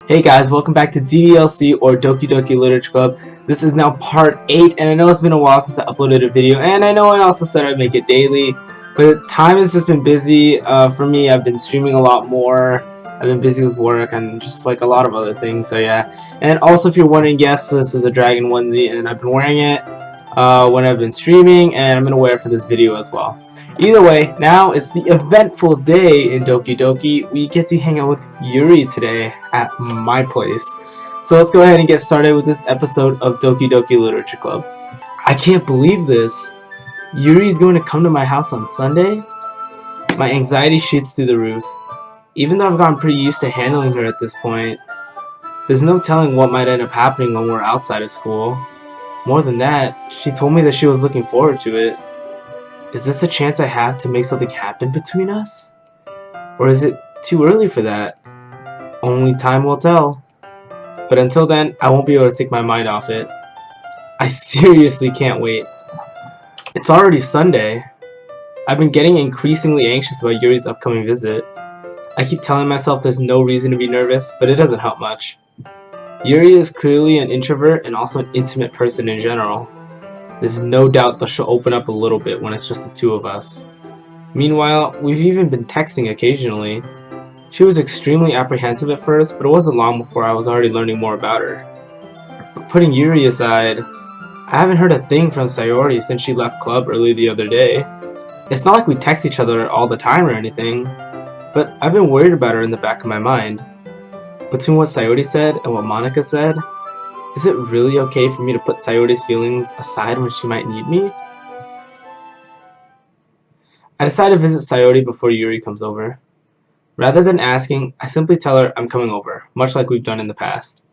Hey guys, welcome back to DDLC or Doki Doki Literature Club. This is now part 8, and I know it's been a while since I uploaded a video, and I know I also said I'd make it daily, but time has just been busy. For me, I've been streaming a lot more. I've been busy with work and just like a lot of other things, so yeah. And also, if you're wondering, yes, this is a dragon onesie, and I've been wearing it when I've been streaming, and I'm going to wear it for this video as well. Either way, now it's the eventful day in Doki Doki. We get to hang out with Yuri today at my place. So let's go ahead and get started with this episode of Doki Doki Literature Club. I can't believe this. Yuri's going to come to my house on Sunday? My anxiety shoots through the roof. Even though I've gotten pretty used to handling her at this point, there's no telling what might end up happening when we're outside of school. More than that, she told me that she was looking forward to it. Is this a chance I have to make something happen between us? Or is it too early for that? Only time will tell. But until then, I won't be able to take my mind off it. I seriously can't wait. It's already Sunday. I've been getting increasingly anxious about Yuri's upcoming visit. I keep telling myself there's no reason to be nervous, but it doesn't help much. Yuri is clearly an introvert and also an intimate person in general. There's no doubt that she'll open up a little bit when it's just the two of us. Meanwhile, we've even been texting occasionally. She was extremely apprehensive at first, but it wasn't long before I was already learning more about her. But putting Yuri aside, I haven't heard a thing from Sayori since she left club early the other day. It's not like we text each other all the time or anything, but I've been worried about her in the back of my mind. Between what Sayori said and what Monica said, is it really okay for me to put Sayori's feelings aside when she might need me? I decide to visit Sayori before Yuri comes over. Rather than asking, I simply tell her I'm coming over, much like we've done in the past.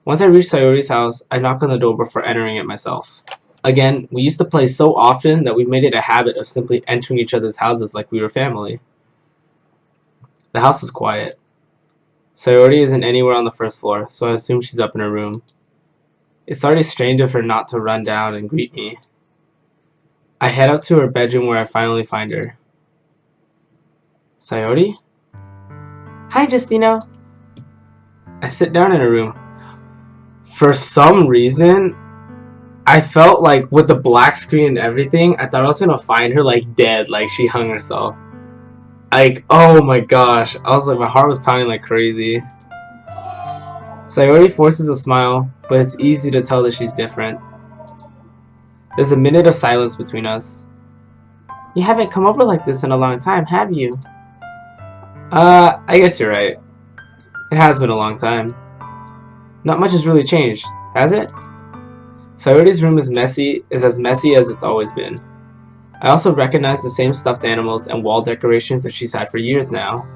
Once I reach Sayori's house, I knock on the door before entering it myself. Again, we used to play so often that we made it a habit of simply entering each other's houses like we were family. The house is quiet. Sayori isn't anywhere on the first floor, so I assume she's up in her room. It's already strange of her not to run down and greet me. I head up to her bedroom where I finally find her. Sayori? Hi, Justino. I sit down in her room. For some reason, I felt like with the black screen and everything, I thought I was gonna find her like dead, like she hung herself. Like, oh my gosh, I was like, my heart was pounding like crazy. Sayori forces a smile, but it's easy to tell that she's different. There's a minute of silence between us. You haven't come over like this in a long time, have you? I guess you're right. It has been a long time. Not much has really changed, has it? Sayori's room is as messy as it's always been. I also recognize the same stuffed animals and wall decorations that she's had for years now.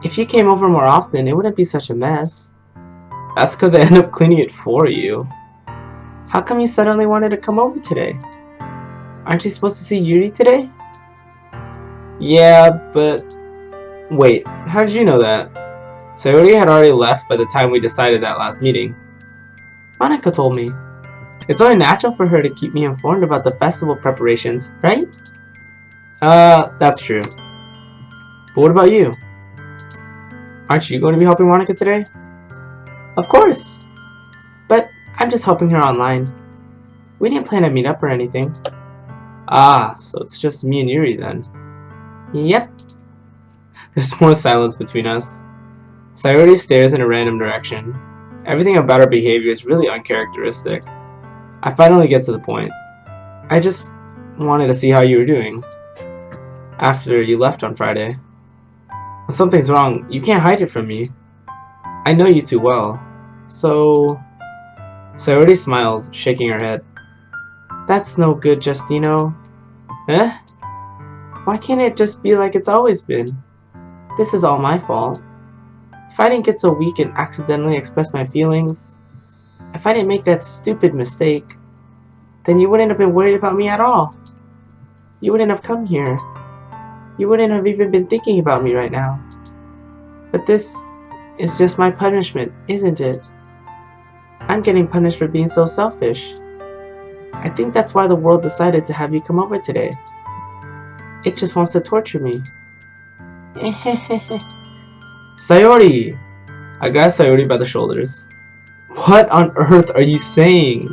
If you came over more often, it wouldn't be such a mess. That's because I end up cleaning it for you. How come you suddenly wanted to come over today? Aren't you supposed to see Yuri today? Yeah, but... Wait, how did you know that? Sayori had already left by the time we decided that last meeting. Monica told me. It's only natural for her to keep me informed about the festival preparations, right? That's true. But what about you? Aren't you going to be helping Monica today? Of course. But I'm just helping her online. We didn't plan to meet up or anything. Ah, so it's just me and Yuri then. Yep. There's more silence between us. Sayori stares in a random direction. Everything about her behavior is really uncharacteristic. I finally get to the point. I just wanted to see how you were doing after you left on Friday. When something's wrong, you can't hide it from me. I know you too well. So... Sayori smiles, shaking her head. That's no good, Justino. Eh? Why can't it just be like it's always been? This is all my fault. If I didn't get so weak and accidentally express my feelings, if I didn't make that stupid mistake, then you wouldn't have been worried about me at all. You wouldn't have come here. You wouldn't have even been thinking about me right now. But this is just my punishment, isn't it? I'm getting punished for being so selfish. I think that's why the world decided to have you come over today. It just wants to torture me. Sayori! I grabbed Sayori by the shoulders. What on earth are you saying?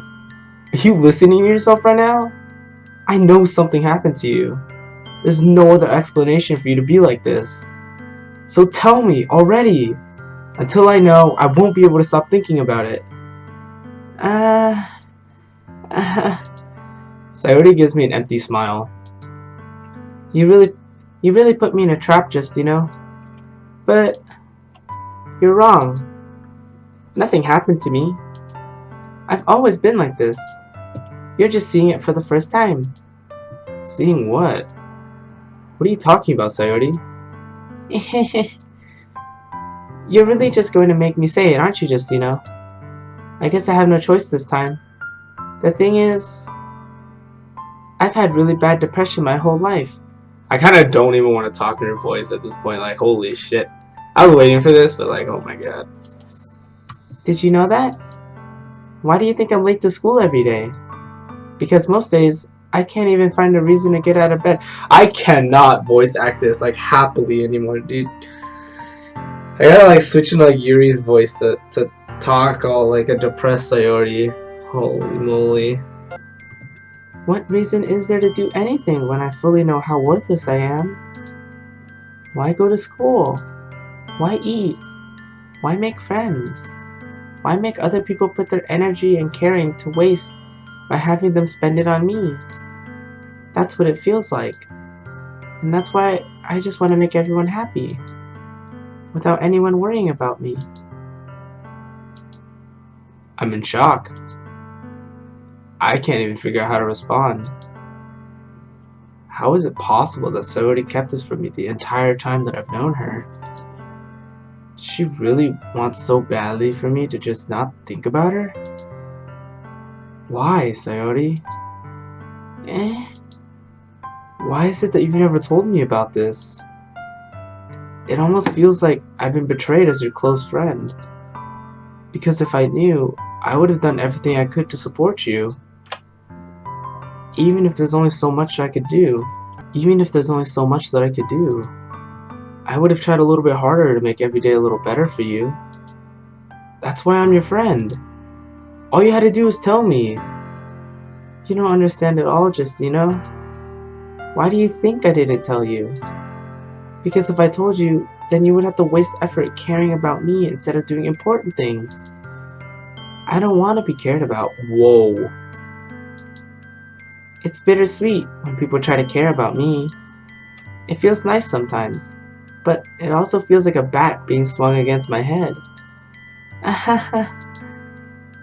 Are you listening to yourself right now? I know something happened to you. There's no other explanation for you to be like this. So tell me, already! Until I know, I won't be able to stop thinking about it. Sayori gives me an empty smile. You really put me in a trap, just, But you're wrong. Nothing happened to me. I've always been like this. You're just seeing it for the first time. Seeing what? What are you talking about, Sayori? You're really just going to make me say it, aren't you, Justino? I guess I have no choice this time. The thing is, I've had really bad depression my whole life. I kind of don't even want to talk in her voice at this point, like, holy shit. I was waiting for this, but like, oh my god. Did you know that? Why do you think I'm late to school every day? Because most days, I can't even find a reason to get out of bed. I cannot voice act this, like, happily anymore, dude. I gotta, like, switch into, like, Yuri's voice to talk all like a depressed Sayori. Holy moly. What reason is there to do anything when I fully know how worthless I am? Why go to school? Why eat? Why make friends? Why make other people put their energy and caring to waste by having them spend it on me? That's what it feels like. And that's why I just want to make everyone happy, without anyone worrying about me. I'm in shock. I can't even figure out how to respond. How is it possible that Sayori kept this from me the entire time that I've known her? Does she really want so badly for me to just not think about her? Why, Sayori? Why is it that you've never told me about this? It almost feels like I've been betrayed as your close friend. Because if I knew, I would have done everything I could to support you. Even if there's only so much I could do. Even if there's only so much that I could do. I would have tried a little bit harder to make every day a little better for you. That's why I'm your friend. All you had to do was tell me. You don't understand at all, just, Why do you think I didn't tell you? Because if I told you, then you would have to waste effort caring about me instead of doing important things. I don't want to be cared about. Whoa. It's bittersweet when people try to care about me. It feels nice sometimes, but it also feels like a bat being swung against my head.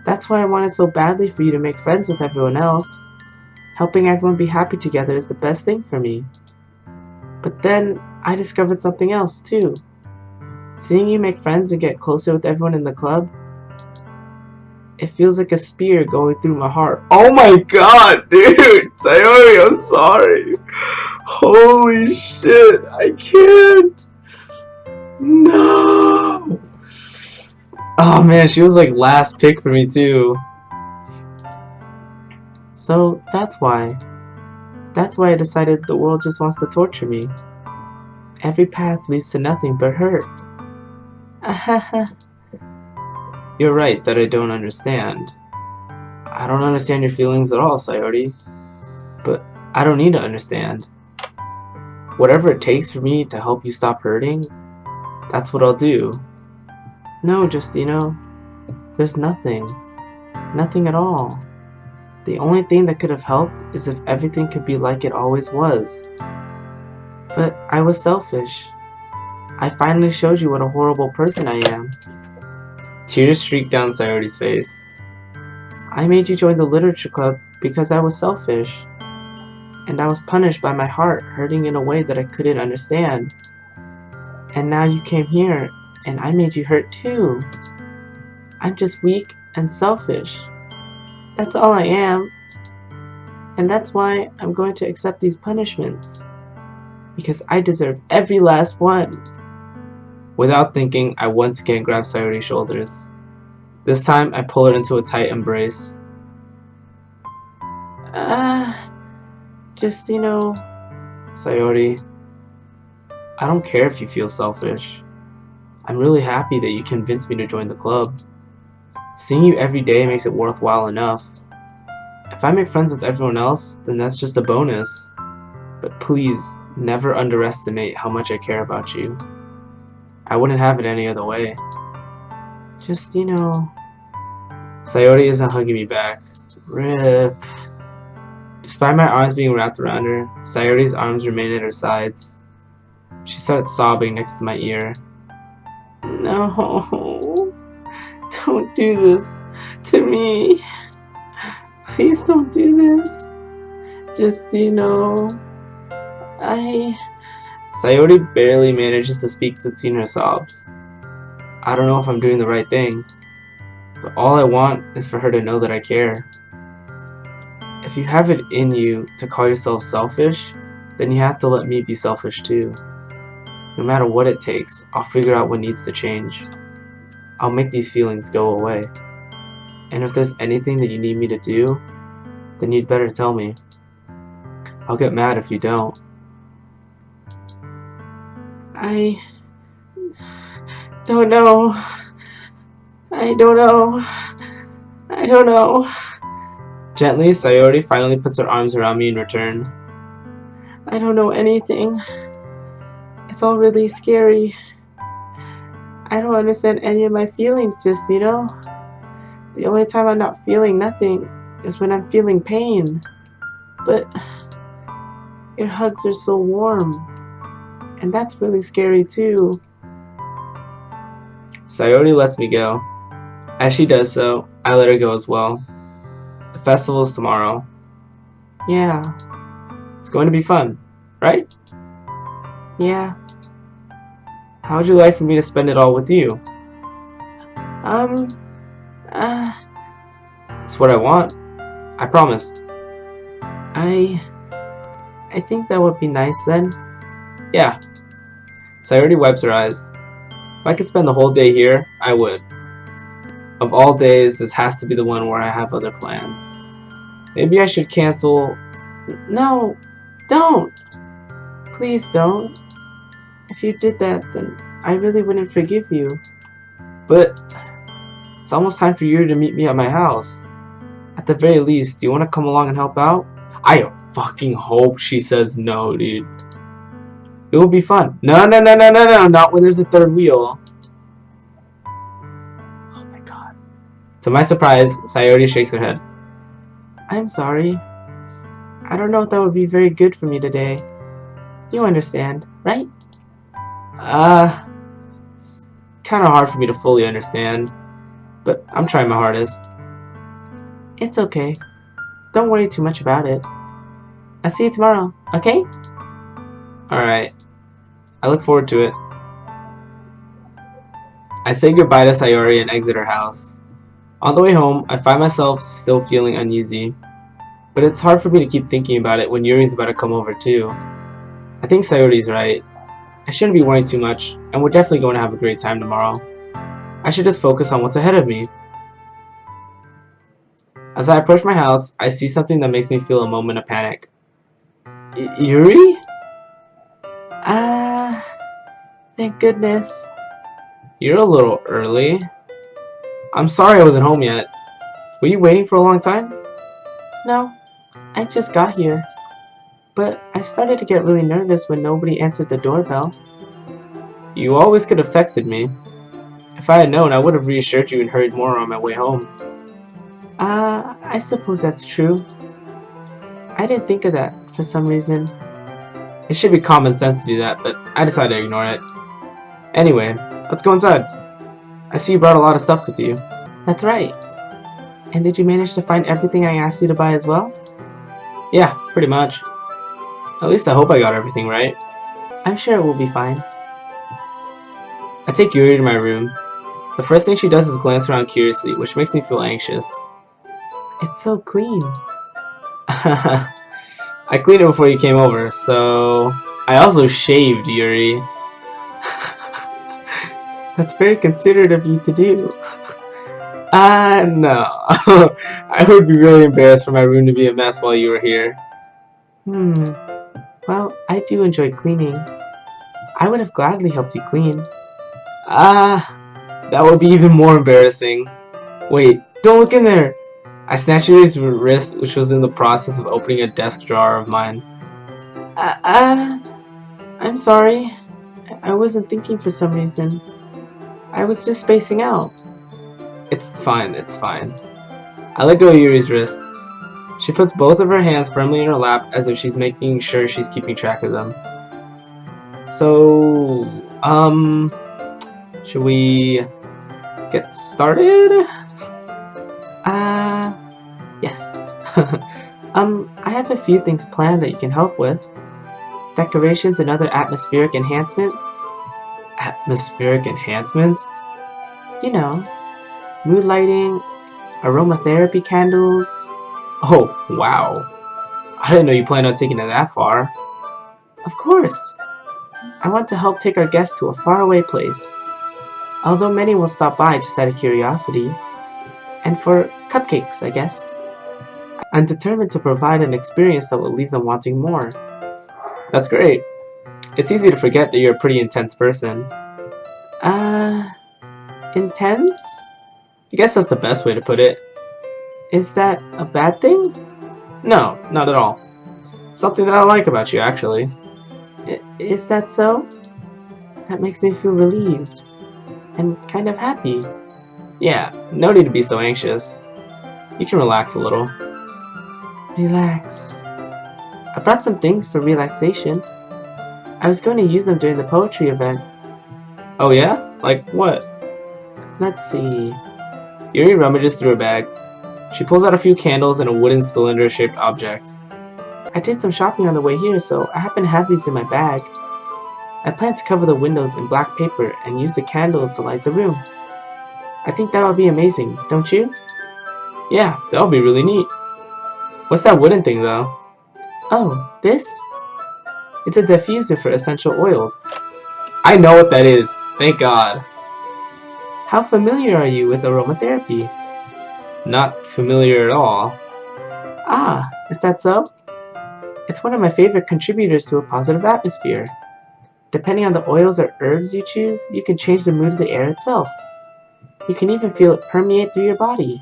That's why I wanted so badly for you to make friends with everyone else. Helping everyone be happy together is the best thing for me. But then, I discovered something else, too. Seeing you make friends and get closer with everyone in the club, it feels like a spear going through my heart. Oh my god, dude! Sayori, I'm sorry. Holy shit, I can't. No! Oh man, she was like last pick for me too. So, that's why. That's why I decided the world just wants to torture me. Every path leads to nothing but hurt. You're right that I don't understand. I don't understand your feelings at all, Sayori. But I don't need to understand. Whatever it takes for me to help you stop hurting, that's what I'll do. No, just, there's nothing. Nothing at all. The only thing that could have helped is if everything could be like it always was. But I was selfish. I finally showed you what a horrible person I am. Tears streaked down Sayori's face. I made you join the literature club because I was selfish. And I was punished by my heart hurting in a way that I couldn't understand. And now you came here, and I made you hurt too. I'm just weak and selfish. That's all I am. And that's why I'm going to accept these punishments. Because I deserve every last one. Without thinking, I once again grab Sayori's shoulders. This time, I pull her into a tight embrace. Just, Sayori, I don't care if you feel selfish. I'm really happy that you convinced me to join the club. Seeing you every day makes it worthwhile enough. If I make friends with everyone else, then that's just a bonus. But please, never underestimate how much I care about you. I wouldn't have it any other way. Just, you know... Sayori isn't hugging me back. RIP. Despite my arms being wrapped around her, Sayori's arms remain at her sides. She started sobbing next to my ear. No, don't do this to me. Please don't do this. Just, you know, Sayori barely manages to speak between her sobs. I don't know if I'm doing the right thing, but all I want is for her to know that I care. If you have it in you to call yourself selfish, then you have to let me be selfish too. No matter what it takes, I'll figure out what needs to change. I'll make these feelings go away. And if there's anything that you need me to do, then you'd better tell me. I'll get mad if you don't. I don't know. I don't know. I don't know. Gently, Sayori finally puts her arms around me in return. I don't know anything. It's all really scary. I don't understand any of my feelings, just, you know. The only time I'm not feeling nothing is when I'm feeling pain. But your hugs are so warm. And that's really scary too. Sayori lets me go. As she does so, I let her go as well. The festival's tomorrow. Yeah. It's going to be fun, right? Yeah. How would you like for me to spend it all with you? It's what I want. I promise. I think that would be nice then. Yeah. Sayori wipes her eyes. If I could spend the whole day here, I would. Of all days, this has to be the one where I have other plans. Maybe I should cancel... No! Don't! Please don't. If you did that, then I really wouldn't forgive you. But it's almost time for Yuri to meet me at my house. At the very least, do you want to come along and help out? I fucking hope she says no, dude. It will be fun. No, not when there's a third wheel. Oh my god. To my surprise, Sayori shakes her head. I'm sorry. I don't know if that would be very good for me today. You understand, right? It's kind of hard for me to fully understand, but I'm trying my hardest. It's okay. Don't worry too much about it. I'll see you tomorrow, okay? Alright. I look forward to it. I say goodbye to Sayori and exit her house. On the way home, I find myself still feeling uneasy, but it's hard for me to keep thinking about it when Yuri's about to come over too. I think Sayori's right. I shouldn't be worrying too much, and we're definitely going to have a great time tomorrow. I should just focus on what's ahead of me. As I approach my house, I see something that makes me feel a moment of panic. Yuri? Thank goodness. You're a little early. I'm sorry I wasn't home yet. Were you waiting for a long time? No, I just got here. But I started to get really nervous when nobody answered the doorbell. You always could have texted me. If I had known, I would have reassured you and hurried more on my way home. I suppose that's true. I didn't think of that for some reason. It should be common sense to do that, but I decided to ignore it. Anyway, let's go inside. I see you brought a lot of stuff with you. That's right. And did you manage to find everything I asked you to buy as well? Yeah, pretty much. At least I hope I got everything right. I'm sure it will be fine. I take Yuri to my room. The first thing she does is glance around curiously, which makes me feel anxious. It's so clean. I cleaned it before you came over, so... I also shaved, Yuri. That's very considerate of you to do. No. I would be really embarrassed for my room to be a mess while you were here. Well, I do enjoy cleaning. I would have gladly helped you clean. That would be even more embarrassing. Wait, don't look in there! I snatched Yuri's wrist, which was in the process of opening a desk drawer of mine. I'm sorry. I wasn't thinking for some reason. I was just spacing out. It's fine, it's fine. I let go of Yuri's wrist. She puts both of her hands firmly in her lap as if she's making sure she's keeping track of them. So, should we get started? Yes. I have a few things planned that you can help with. Decorations and other atmospheric enhancements. Atmospheric enhancements? You know, mood lighting, aromatherapy candles. Oh, wow. I didn't know you planned on taking it that far. Of course. I want to help take our guests to a faraway place. Although many will stop by just out of curiosity. And for cupcakes, I guess. I'm determined to provide an experience that will leave them wanting more. That's great. It's easy to forget that you're a pretty intense person. Intense? I guess that's the best way to put it. Is that a bad thing? No, not at all. It's something that I like about you, actually. Is that so? That makes me feel relieved. And kind of happy. Yeah, no need to be so anxious. You can relax a little. Relax. I brought some things for relaxation. I was going to use them during the poetry event. Oh yeah? Like what? Let's see. Yuri rummages through her bag. She pulls out a few candles and a wooden cylinder-shaped object. I did some shopping on the way here, so I happen to have these in my bag. I plan to cover the windows in black paper and use the candles to light the room. I think that would be amazing, don't you? Yeah, that would be really neat. What's that wooden thing, though? Oh, this? It's a diffuser for essential oils. I know what that is. Thank God. How familiar are you with aromatherapy? Not familiar at all. Ah, is that so? It's one of my favorite contributors to a positive atmosphere. Depending on the oils or herbs you choose, you can change the mood of the air itself. You can even feel it permeate through your body.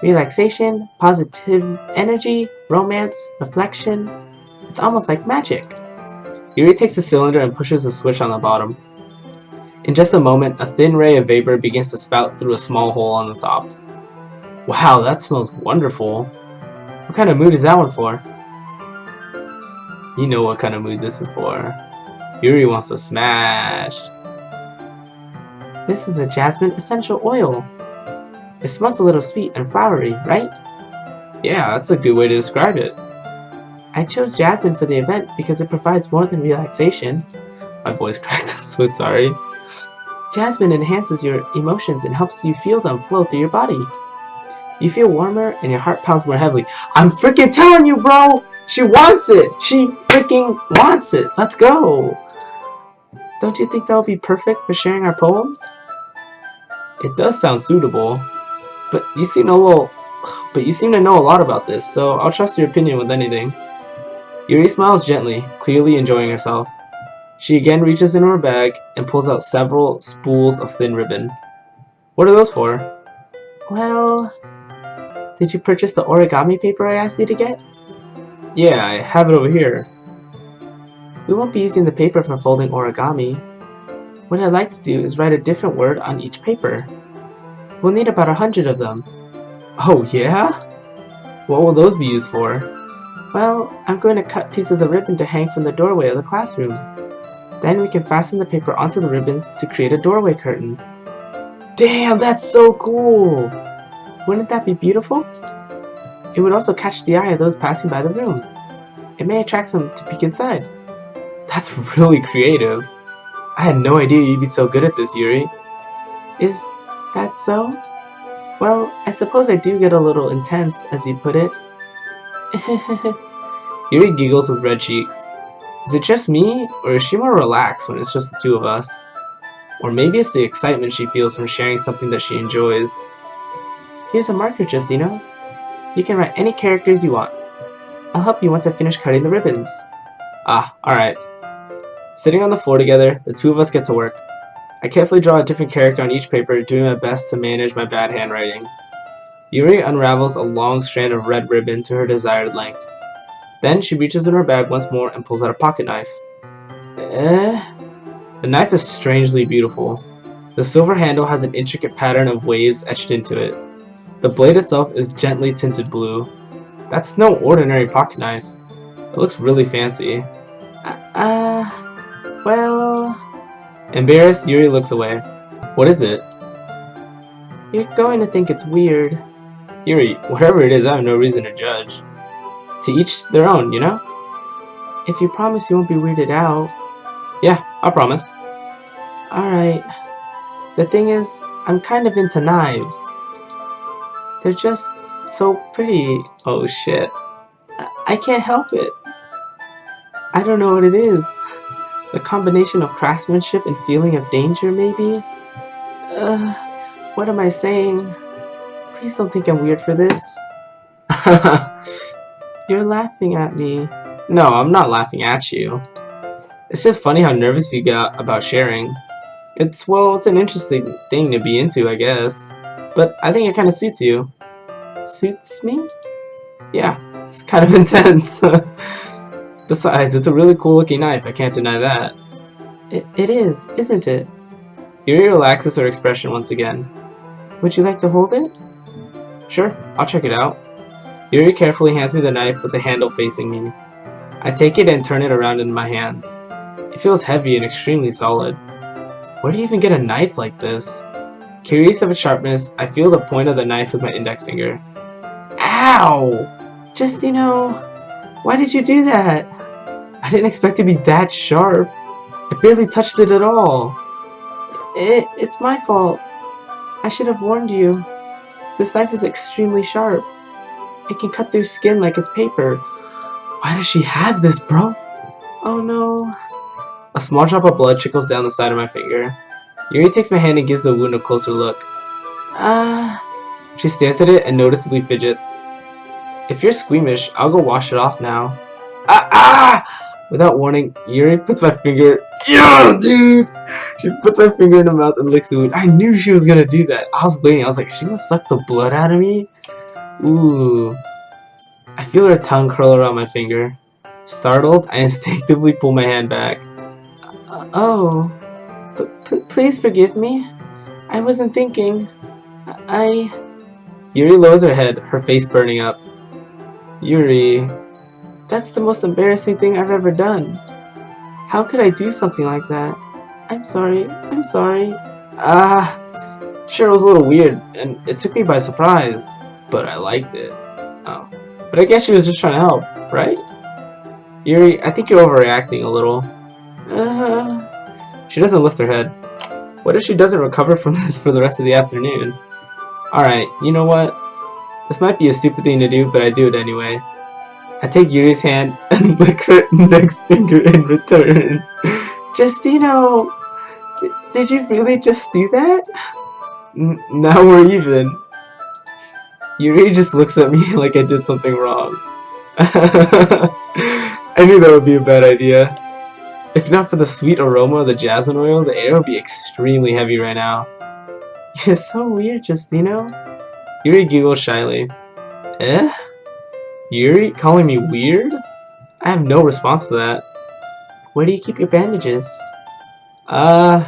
Relaxation, positive energy, romance, reflection. It's almost like magic. Yuri takes the cylinder and pushes the switch on the bottom. In just a moment, a thin ray of vapor begins to spout through a small hole on the top. Wow, that smells wonderful. What kind of mood is that one for? You know what kind of mood this is for. Yuri wants to smash. This is a jasmine essential oil. It smells a little sweet and flowery, right? Yeah, that's a good way to describe it. I chose jasmine for the event because it provides more than relaxation. My voice cracked, I'm so sorry. Jasmine enhances your emotions and helps you feel them flow through your body. You feel warmer and your heart pounds more heavily. I'm freaking telling you, bro! She wants it! She freaking wants it! Let's go! Don't you think that would be perfect for sharing our poems? It does sound suitable. But you seem to know a lot about this, so I'll trust your opinion with anything. Yuri smiles gently, clearly enjoying herself. She again reaches into her bag and pulls out several spools of thin ribbon. What are those for? Well, did you purchase the origami paper I asked you to get? Yeah, I have it over here. We won't be using the paper for folding origami. What I'd like to do is write a different word on each paper. We'll need about 100 of them. Oh yeah? What will those be used for? Well, I'm going to cut pieces of ribbon to hang from the doorway of the classroom. Then we can fasten the paper onto the ribbons to create a doorway curtain. Damn, that's so cool! Wouldn't that be beautiful? It would also catch the eye of those passing by the room. It may attract some to peek inside. That's really creative. I had no idea you'd be so good at this, Yuri. Is that so? Well, I suppose I do get a little intense, as you put it. Yuri giggles with red cheeks. Is it just me, or is she more relaxed when it's just the two of us? Or maybe it's the excitement she feels from sharing something that she enjoys. Here's a marker, Justino. You can write any characters you want. I'll help you once I finish cutting the ribbons. Ah, alright. Sitting on the floor together, the two of us get to work. I carefully draw a different character on each paper, doing my best to manage my bad handwriting. Yuri unravels a long strand of red ribbon to her desired length. Then she reaches in her bag once more and pulls out a pocket knife. The knife is strangely beautiful. The silver handle has an intricate pattern of waves etched into it. The blade itself is gently tinted blue. That's no ordinary pocket knife. It looks really fancy. Well... Embarrassed, Yuri looks away. What is it? You're going to think it's weird. Yuri, whatever it is, I have no reason to judge. To each their own, you know? If you promise you won't be weirded out. Yeah, I'll promise. Alright. The thing is, I'm kind of into knives. They're just so pretty. Oh shit. I can't help it. I don't know what it is. The combination of craftsmanship and feeling of danger, maybe? What am I saying? Please don't think I'm weird for this. You're laughing at me. No, I'm not laughing at you. It's just funny how nervous you got about sharing. It's an interesting thing to be into, I guess. But I think it kind of suits you. Suits me? Yeah, it's kind of intense. Besides, it's a really cool looking knife, I can't deny that. It is, isn't it? Yuri relaxes her expression once again. Would you like to hold it? Sure, I'll check it out. Yuri carefully hands me the knife with the handle facing me. I take it and turn it around in my hands. It feels heavy and extremely solid. Where do you even get a knife like this? Curious of its sharpness, I feel the point of the knife with my index finger. Ow! Just, why did you do that? I didn't expect it to be that sharp. I barely touched it at all. It's my fault. I should have warned you. This knife is extremely sharp. It can cut through skin like it's paper. Why does she have this, bro? Oh no. A small drop of blood trickles down the side of my finger. Yuri takes my hand and gives the wound a closer look. She stares at it and noticeably fidgets. If you're squeamish, I'll go wash it off now. Without warning, Yuri puts my finger... Yo, dude! She puts my finger in her mouth and licks the wound. I knew she was gonna do that. I was waiting. I was like, is she gonna suck the blood out of me? Ooh. I feel her tongue curl around my finger. Startled, I instinctively pull my hand back. Oh. Please forgive me. I wasn't thinking. Yuri lowers her head, her face burning up. Yuri, that's the most embarrassing thing I've ever done. How could I do something like that? I'm sorry. Sure, it was a little weird, and it took me by surprise, but I liked it. Oh. But I guess she was just trying to help, right? Yuri, I think you're overreacting a little. She doesn't lift her head. What if she doesn't recover from this for the rest of the afternoon? Alright, you know what? This might be a stupid thing to do, but I do it anyway. I take Yuri's hand and lick her index finger in return. Just, did you really just do that? Now we're even. Yuri just looks at me like I did something wrong. I knew that would be a bad idea. If not for the sweet aroma of the jasmine oil, the air would be extremely heavy right now. You're so weird, Justino. Yuri giggles shyly. Eh? Yuri calling me weird? I have no response to that. Where do you keep your bandages? I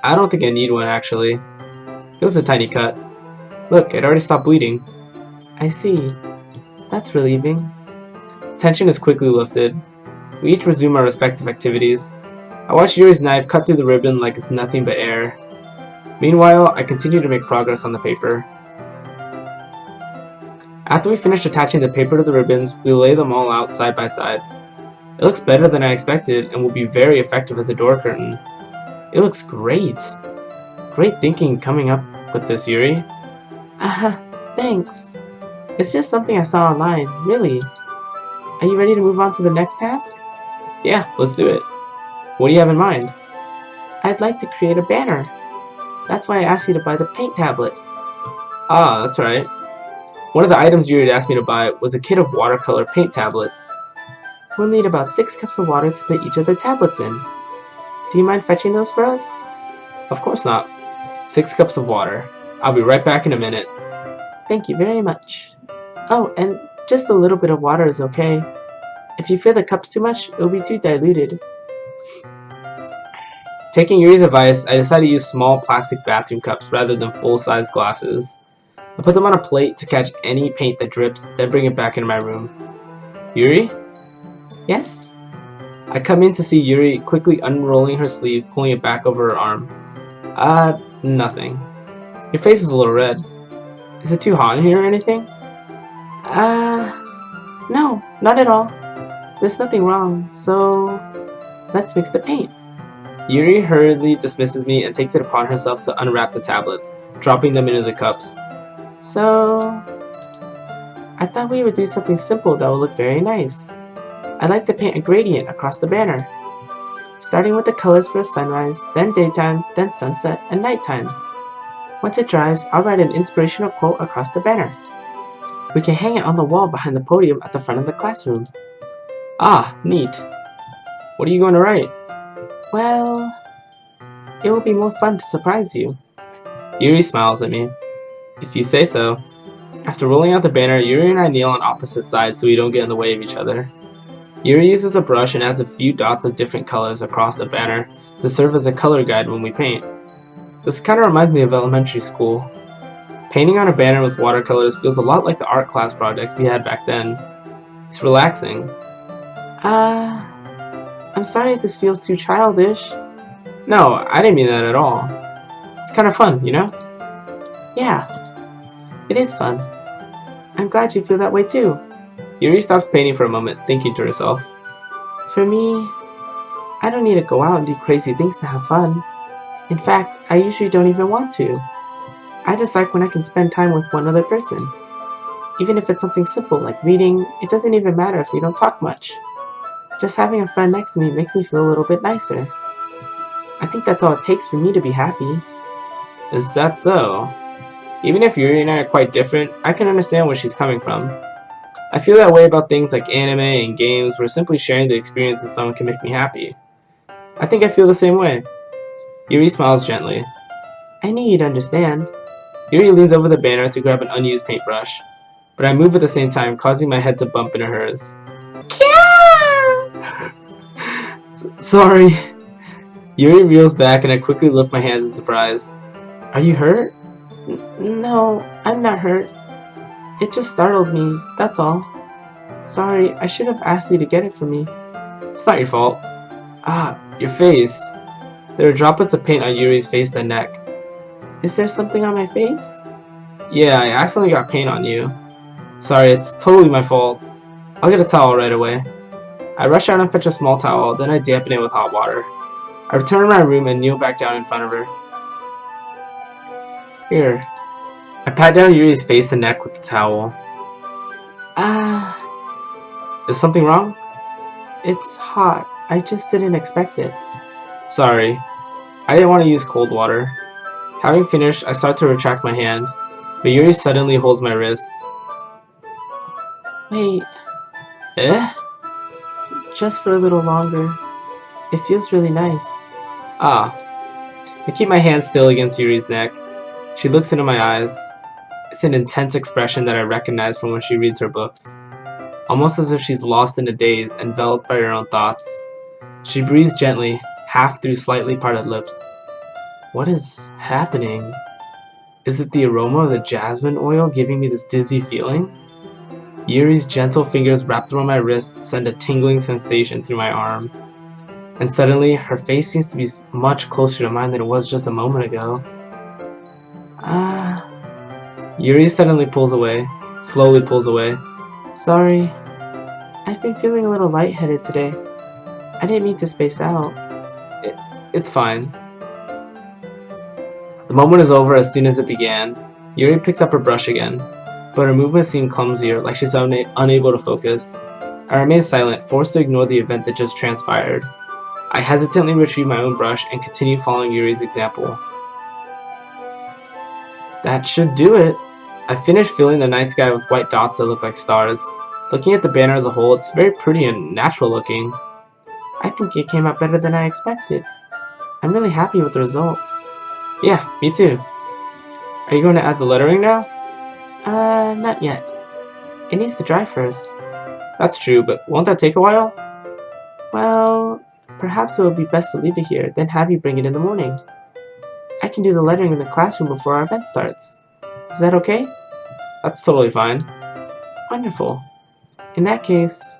don't think I need one actually. It was a tiny cut. Look, it already stopped bleeding. I see. That's relieving. Tension is quickly lifted. We each resume our respective activities. I watch Yuri's knife cut through the ribbon like it's nothing but air. Meanwhile, I continue to make progress on the paper. After we finish attaching the paper to the ribbons, we lay them all out side by side. It looks better than I expected and will be very effective as a door curtain. It looks great. Great thinking coming up with this, Yuri. Thanks. It's just something I saw online, really. Are you ready to move on to the next task? Yeah, let's do it. What do you have in mind? I'd like to create a banner. That's why I asked you to buy the paint tablets. Ah, that's right. One of the items Yuri had asked me to buy was a kit of watercolor paint tablets. We'll need about 6 cups of water to put each of the tablets in. Do you mind fetching those for us? Of course not. 6 cups of water. I'll be right back in a minute. Thank you very much. Oh, and just a little bit of water is okay. If you fill the cups too much, it will be too diluted. Taking Yuri's advice, I decided to use small plastic bathroom cups rather than full-size glasses. I put them on a plate to catch any paint that drips, then bring it back into my room. Yuri? Yes? I come in to see Yuri quickly unrolling her sleeve, pulling it back over her arm. Nothing. Your face is a little red. Is it too hot in here or anything? No, not at all. There's nothing wrong, so let's mix the paint. Yuri hurriedly dismisses me and takes it upon herself to unwrap the tablets, dropping them into the cups. So, I thought we would do something simple that would look very nice. I'd like to paint a gradient across the banner, starting with the colors for sunrise, then daytime, then sunset, and nighttime. Once it dries, I'll write an inspirational quote across the banner. We can hang it on the wall behind the podium at the front of the classroom. Ah, neat. What are you going to write? Well, it will be more fun to surprise you. Yuri smiles at me. If you say so. After rolling out the banner, Yuri and I kneel on opposite sides so we don't get in the way of each other. Yuri uses a brush and adds a few dots of different colors across the banner to serve as a color guide when we paint. This kind of reminds me of elementary school. Painting on a banner with watercolors feels a lot like the art class projects we had back then. It's relaxing. I'm sorry if this feels too childish. No, I didn't mean that at all. It's kind of fun, you know? Yeah, it is fun. I'm glad you feel that way too. Yuri stops painting for a moment, thinking to herself. For me, I don't need to go out and do crazy things to have fun. In fact, I usually don't even want to. I just like when I can spend time with one other person. Even if it's something simple like reading, it doesn't even matter if we don't talk much. Just having a friend next to me makes me feel a little bit nicer. I think that's all it takes for me to be happy. Is that so? Even if Yuri and I are quite different, I can understand where she's coming from. I feel that way about things like anime and games where simply sharing the experience with someone can make me happy. I think I feel the same way. Yuri smiles gently. I knew you'd understand. Yuri leans over the banner to grab an unused paintbrush, but I move at the same time, causing my head to bump into hers. Sorry. Yuri reels back and I quickly lift my hands in surprise. Are you hurt? No, I'm not hurt. It just startled me, that's all. Sorry, I should have asked you to get it for me. It's not your fault. Ah, your face. There are droplets of paint on Yuri's face and neck. Is there something on my face? Yeah, I accidentally got paint on you. Sorry, it's totally my fault. I'll get a towel right away. I rush out and fetch a small towel, then I dampen it with hot water. I return to my room and kneel back down in front of her. Here. I pat down Yuri's face and neck with the towel. Is something wrong? It's hot. I just didn't expect it. Sorry. I didn't want to use cold water. Having finished, I start to retract my hand, but Yuri suddenly holds my wrist. Wait. Eh? Just for a little longer. It feels really nice. Ah. I keep my hand still against Yuri's neck. She looks into my eyes. It's an intense expression that I recognize from when she reads her books. Almost as if she's lost in a daze, enveloped by her own thoughts. She breathes gently, half through slightly parted lips. What is happening? Is it the aroma of the jasmine oil giving me this dizzy feeling? Yuri's gentle fingers wrapped around my wrist send a tingling sensation through my arm. And suddenly, her face seems to be much closer to mine than it was just a moment ago. Yuri suddenly pulls away, slowly pulls away. Sorry. I've been feeling a little lightheaded today. I didn't mean to space out. It's fine. The moment is over as soon as it began. Yuri picks up her brush again, but her movements seem clumsier, like she's unable to focus. I remain silent, forced to ignore the event that just transpired. I hesitantly retrieve my own brush and continue following Yuri's example. That should do it. I finished filling the night sky with white dots that look like stars. Looking at the banner as a whole, it's very pretty and natural looking. I think it came out better than I expected. I'm really happy with the results. Yeah, me too. Are you going to add the lettering now? Not yet. It needs to dry first. That's true, but won't that take a while? Well, perhaps it would be best to leave it here, then have you bring it in the morning. I can do the lettering in the classroom before our event starts. Is that okay? That's totally fine. Wonderful. In that case,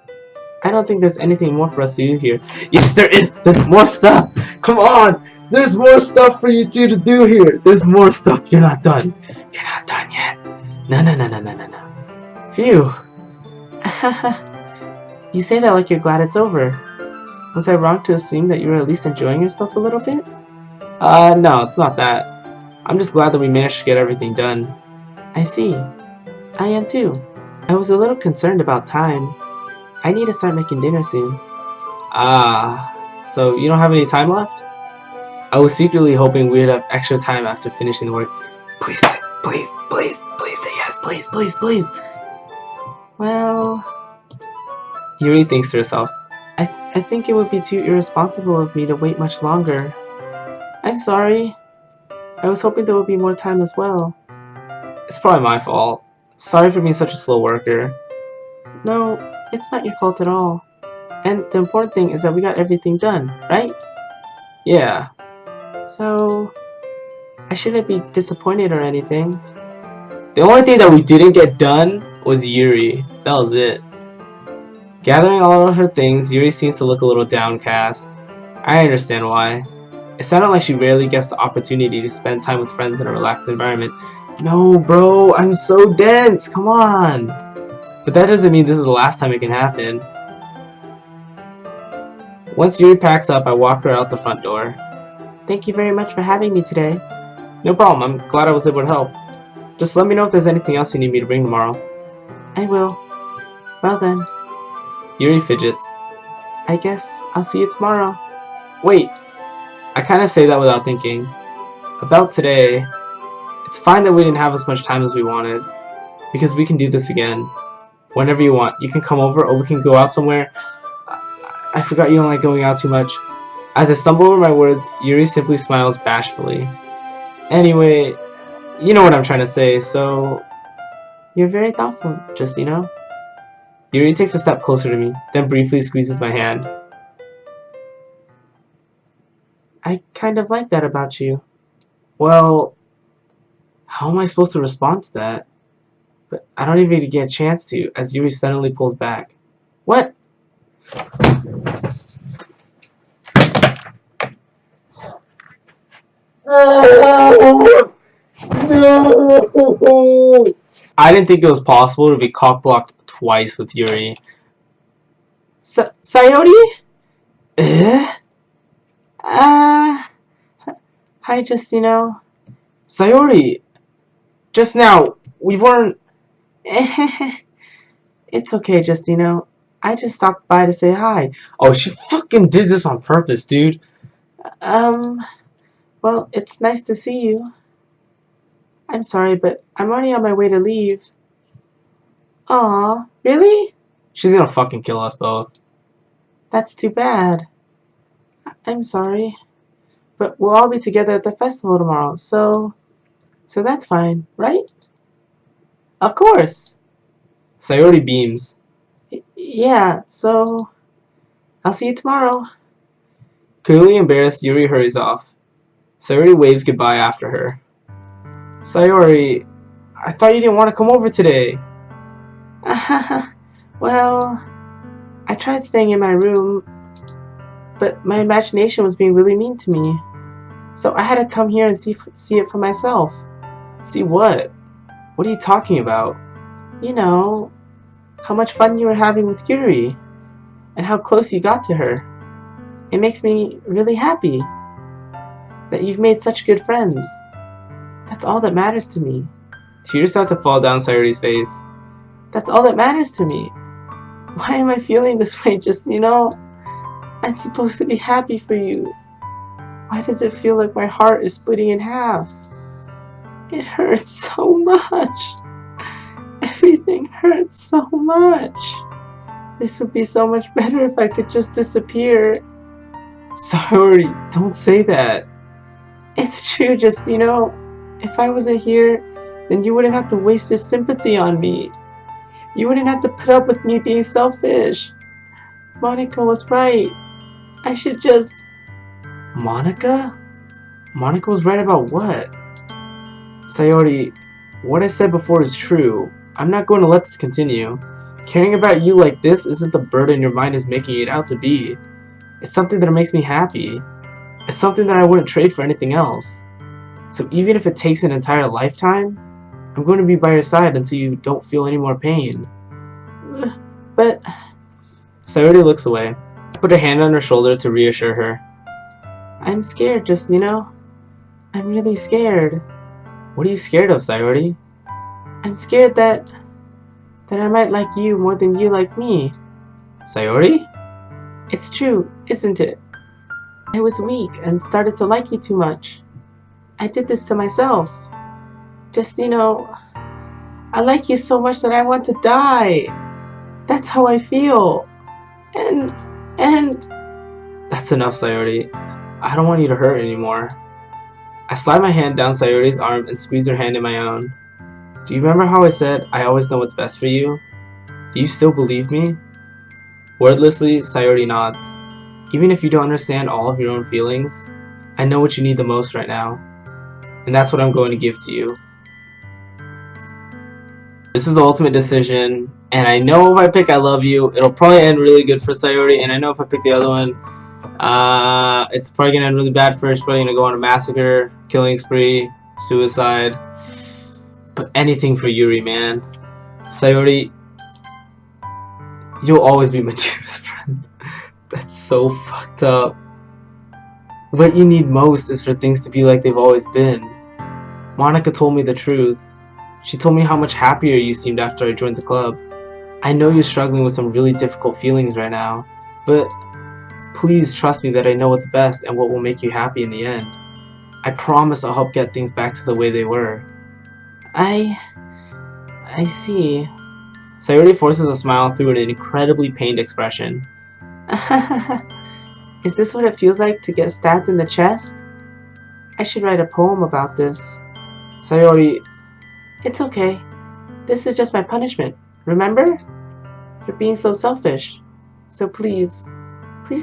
I don't think there's anything more for us to do here. Yes, there is! There's more stuff! Come on! There's more stuff for you two to do here! There's more stuff! You're not done! You're not done yet! No. Phew. You say that like you're glad it's over. Was I wrong to assume that you were at least enjoying yourself a little bit? No, it's not that. I'm just glad that we managed to get everything done. I see. I am too. I was a little concerned about time. I need to start making dinner soon. Ah, so you don't have any time left? I was secretly hoping we'd have extra time after finishing the work. Please say yes, please. Well, Yuri thinks to herself. I think it would be too irresponsible of me to wait much longer. I'm sorry. I was hoping there would be more time as well. It's probably my fault. Sorry for being such a slow worker. No, it's not your fault at all. And the important thing is that we got everything done, right? Yeah. So, I shouldn't be disappointed or anything. The only thing that we didn't get done was Yuri. That was it. Gathering all of her things, Yuri seems to look a little downcast. I understand why. It sounded like she rarely gets the opportunity to spend time with friends in a relaxed environment. No, bro, I'm so dense, come on! But that doesn't mean this is the last time it can happen. Once Yuri packs up, I walk her out the front door. Thank you very much for having me today. No problem, I'm glad I was able to help. Just let me know if there's anything else you need me to bring tomorrow. I will. Well then. Yuri fidgets. I guess I'll see you tomorrow. Wait! I kinda say that without thinking. About today, it's fine that we didn't have as much time as we wanted. Because we can do this again. Whenever you want. You can come over or we can go out somewhere. I forgot you don't like going out too much. As I stumble over my words, Yuri simply smiles bashfully. Anyway, you know what I'm trying to say, so... You're very thoughtful, just you know. Yuri takes a step closer to me, then briefly squeezes my hand. I kind of like that about you. Well, how am I supposed to respond to that? But I don't even get a chance to, as Yuri suddenly pulls back. What? No! I didn't think it was possible to be cock-blocked twice with Yuri. Sayori? Eh? Hi, Justino. Sayori! Just now, we weren't... It's okay, Justino. I just stopped by to say hi. Oh, she fucking did this on purpose, dude. Well, it's nice to see you. I'm sorry, but I'm already on my way to leave. Aw, really? She's gonna fucking kill us both. That's too bad. I'm sorry. But we'll all be together at the festival tomorrow, so that's fine, right? Of course. Sayori beams. Yeah, so I'll see you tomorrow. Clearly embarrassed, Yuri hurries off. Sayori waves goodbye after her. Sayori, I thought you didn't want to come over today. Well, I tried staying in my room, but my imagination was being really mean to me. So I had to come here and see it for myself. See what? What are you talking about? You know, how much fun you were having with Yuri, and how close you got to her. It makes me really happy that you've made such good friends. That's all that matters to me. Tears start to fall down Sayori's face. That's all that matters to me. Why am I feeling this way? Just, you know, I'm supposed to be happy for you. Why does it feel like my heart is splitting in half? It hurts so much. Everything hurts so much. This would be so much better if I could just disappear. Sayori, don't say that. It's true, just, if I wasn't here, then you wouldn't have to waste your sympathy on me. You wouldn't have to put up with me being selfish. Monica was right. I should just... Monica? Monica was right about what? Sayori, what I said before is true. I'm not going to let this continue. Caring about you like this isn't the burden your mind is making it out to be. It's something that makes me happy. It's something that I wouldn't trade for anything else. So even if it takes an entire lifetime, I'm going to be by your side until you don't feel any more pain. But... Sayori looks away. I put a hand on her shoulder to reassure her. I'm scared, just, I'm really scared. What are you scared of, Sayori? I'm scared that I might like you more than you like me. Sayori? It's true, isn't it? I was weak and started to like you too much. I did this to myself. Just, I like you so much that I want to die. That's how I feel. And... That's enough, Sayori. I don't want you to hurt anymore. I slide my hand down Sayori's arm and squeeze her hand in my own. Do you remember how I said I always know what's best for you? Do you still believe me? Wordlessly, Sayori nods. Even if you don't understand all of your own feelings, I know what you need the most right now. And that's what I'm going to give to you. This is the ultimate decision, and I know if I pick I love you, it'll probably end really good for Sayori, and I know if I pick the other one, it's probably gonna end really bad for her. She's probably gonna go on a massacre, killing spree, suicide. But anything for Yuri, man. Sayori, you'll always be my dearest friend. That's so fucked up. What you need most is for things to be like they've always been. Monica told me the truth. She told me how much happier you seemed after I joined the club. I know you're struggling with some really difficult feelings right now, but please trust me that I know what's best and what will make you happy in the end. I promise I'll help get things back to the way they were. I see. Sayori forces a smile through an incredibly pained expression. Is this what it feels like to get stabbed in the chest? I should write a poem about this. Sayori, it's okay. This is just my punishment, remember? For being so selfish. So please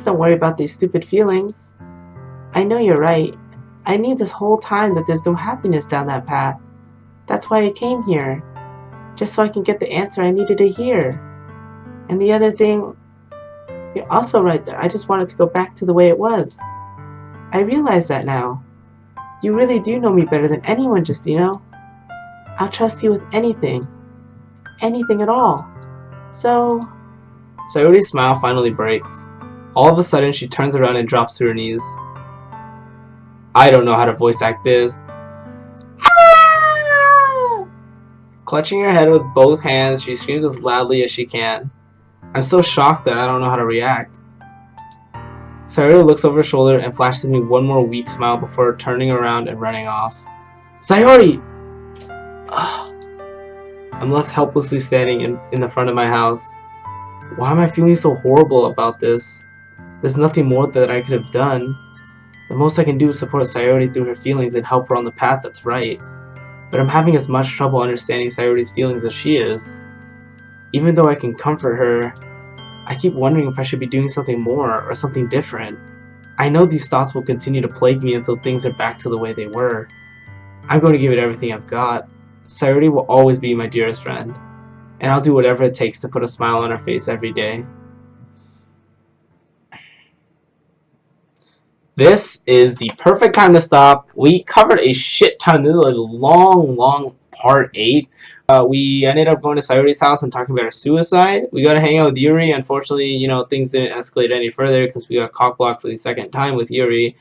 don't worry about these stupid feelings. I know you're right. I knew this whole time that there's no happiness down that path. That's why I came here. Just so I can get the answer I needed to hear. And the other thing, you're also right there. I just wanted to go back to the way it was. I realize that now. You really do know me better than anyone, Justino. I'll trust you with anything. Anything at all. So... Sayori's smile finally breaks. All of a sudden, she turns around and drops to her knees. I don't know how to voice act this. Ah! Clutching her head with both hands, she screams as loudly as she can. I'm so shocked that I don't know how to react. Sayori looks over her shoulder and flashes me one more weak smile before turning around and running off. Sayori! Ugh. I'm left helplessly standing in the front of my house. Why am I feeling so horrible about this? There's nothing more that I could have done. The most I can do is support Sayori through her feelings and help her on the path that's right. But I'm having as much trouble understanding Sayori's feelings as she is. Even though I can comfort her, I keep wondering if I should be doing something more or something different. I know these thoughts will continue to plague me until things are back to the way they were. I'm going to give it everything I've got. Sayori will always be my dearest friend, and I'll do whatever it takes to put a smile on her face every day. This is the perfect time to stop. We covered a shit ton. This is a long part 8. We ended up going to Sayori's house and talking about her suicide. We got to hang out with Yuri. Unfortunately, things didn't escalate any further because we got cock-blocked for the second time with Yuri.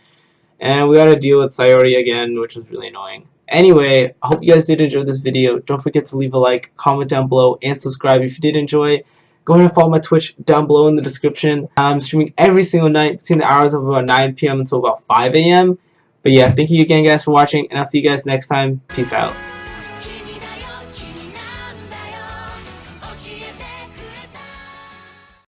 And we got to deal with Sayori again, which was really annoying. Anyway, I hope you guys did enjoy this video. Don't forget to leave a like, comment down below, and subscribe if you did enjoy. Go ahead and follow my Twitch down below in the description. I'm streaming every single night between the hours of about 9 p.m. until about 5 a.m. But yeah, thank you again guys for watching, and I'll see you guys next time. Peace out.